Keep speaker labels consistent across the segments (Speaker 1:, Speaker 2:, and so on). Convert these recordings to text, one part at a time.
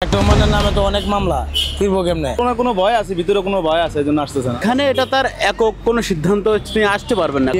Speaker 1: রহমানের নামে তো অনেক মামলা, ফিরবো কেমনে?
Speaker 2: কোনো ভয় আছে, ভিতরে কোনো ভয় আছে, এজন্য আসতেছে না।
Speaker 3: এখানে এটা তার একক কোনো সিদ্ধান্ত নিয়ে আসতে পারবেন না।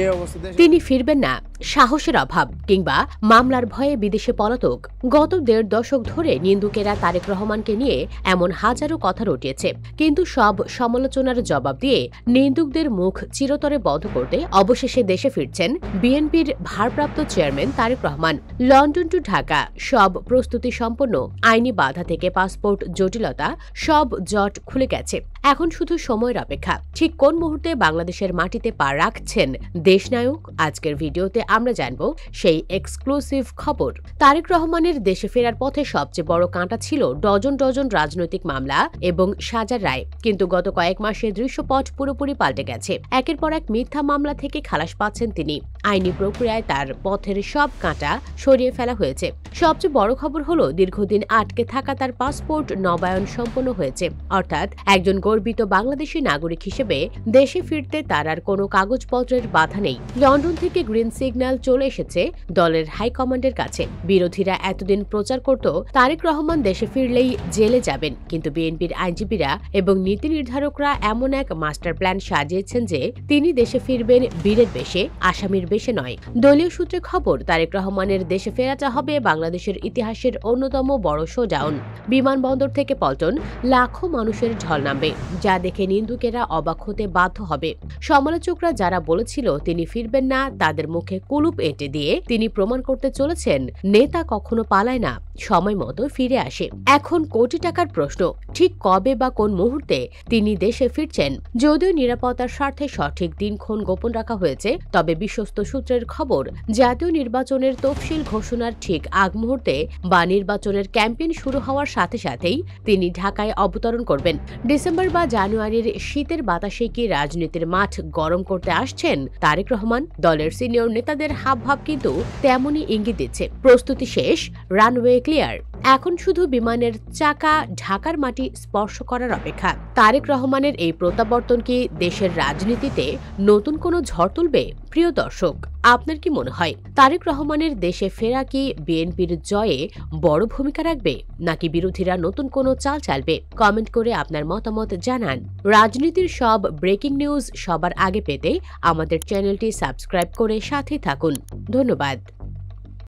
Speaker 4: তিনি ফিরবেন না, সাহসের অভাব কিংবা মামলার ভয়ে বিদেশে পলাতক। গত ১.৫ দশক ধরে নিন্দুকেরা তারেক রহমানকে নিয়ে এমন হাজারো কথা রটিয়েছে, কিন্তু সব সমালোচনার জবাব দিয়ে নিন্দুকদের মুখ চিরতরে বন্ধ করতে অবশেষে দেশে ফিরছেন বিএনপির ভারপ্রাপ্ত chairman Tarique Rahman. London to Dhaka সব প্রস্তুতি সম্পন্ন। আইনি বাধা থেকে পাসপোর্ট জটিলতা সব জট খুলে গেছে। এখন শুধু সময়ের অপেক্ষা। ঠিক কোন মুহূর্তে বাংলাদেশের মাটিতে পা রাখছেন দেশনায়ক? আজকের ভিডিওতে আমরা জানব সেই এক্সক্লুসিভ খবর। তারেক রহমানের দেশে ফেরার পথে সবচেয়ে বড় কাঁটা ছিল ডজন ডজন রাজনৈতিক মামলা এবং সাজার রায়। কিন্তু গত কয়েক মাসে দৃশ্যপট পুরোপুরি পাল্টে গেছে। একের পর এক মিথ্যা মামলা থেকে খালাস পাচ্ছেন তিনি। আইনি প্রক্রিয়ায় তার পথের সব কাঁটা সরিয়ে ফেলা হয়েছে। সবচেয়ে বড় খবর হলো দীর্ঘদিন আটকে থাকা তার পাসপোর্ট নবায়ন সম্পন্ন হয়েছে। অর্থাৎ একজন গর্বিত বাংলাদেশী নাগরিক হিসেবে দেশে ফিরতে তার আর কোনো কাগজপত্রের বাধা নেই। লন্ডন থেকে গ্রিন সিগন্যাল চলে এসেছে দলের হাইকমান্ডের কাছে। বিরোধীরা এতদিন প্রচার করত তারেক রহমান দেশে ফিরলেই জেলে যাবেন, কিন্তু বিএনপির আইনজীবীরা এবং নীতি নির্ধারকরা এমন এক মাস্টার প্ল্যান সাজিয়েছেন যে তিনি দেশে ফিরবেন বীরের বেশে, আসামির বেশে নয়। দলীয় সূত্রে খবর, তারেক রহমানের দেশে ফেরাটা হবে বাংলাদেশের ইতিহাসের অন্যতম বড় শোডাউন। বিমানবন্দর থেকে পল্টন লাখো মানুষের ঢল নামবে, যা দেখে নিন্দুকেরা অবাক হতে বাধ্য হবে। সমালোচকরা যারা বলেছিল তিনি ফিরবেন না, তাদের মুখে কুলুপ এঁটে দিয়ে তিনি প্রমাণ করতে চলেছেন নেতা কখনো পালায় না, সময় মতো ফিরে আসে। এখন কোটি টাকার প্রশ্ন, ঠিক কবে বা কোন মুহূর্তে তিনি দেশে ফিরছেন? যদিও নিরাপত্তার স্বার্থে সঠিক দিনক্ষণ গোপন রাখা হয়েছে, তবে বিশ্বস্ত সূত্রের খবর জাতীয় নির্বাচনের তফসিল ঘোষণার ঠিক আগ মুহূর্তে বা নির্বাচনের ক্যাম্পেইন শুরু হওয়ার সাথে সাথেই তিনি ঢাকায় অবতরণ করবেন। ডিসেম্বর বা জানুয়ারির শীতের বাতাসে কি রাজনীতির মাঠ গরম করতে আসছেন তারেক রহমান? দলের সিনিয়র নেতাদের হাবভাব কিন্তু তেমনই ইঙ্গিত দিচ্ছে। প্রস্তুতি শেষ, রানওয়ে ক্লিয়ার। এখন শুধু বিমানের চাকা ঢাকার মাটি স্পর্শ করার অপেক্ষা। তারেক রহমানের এই প্রত্যাবর্তন কি দেশের রাজনীতিতে নতুন কোনো ঝড় তুলবে? প্রিয় দর্শক, আপনার কি মনে হয় তারেক রহমানের দেশে ফেরা কি বিএনপির জয়ে বড় ভূমিকা রাখবে, নাকি বিরোধীরা নতুন কোনো চাল চালবে? কমেন্ট করে আপনার মতামত জানান। রাজনীতির সব ব্রেকিং নিউজ সবার আগে পেতে আমাদের চ্যানেলটি সাবস্ক্রাইব করে সাথে থাকুন। ধন্যবাদ।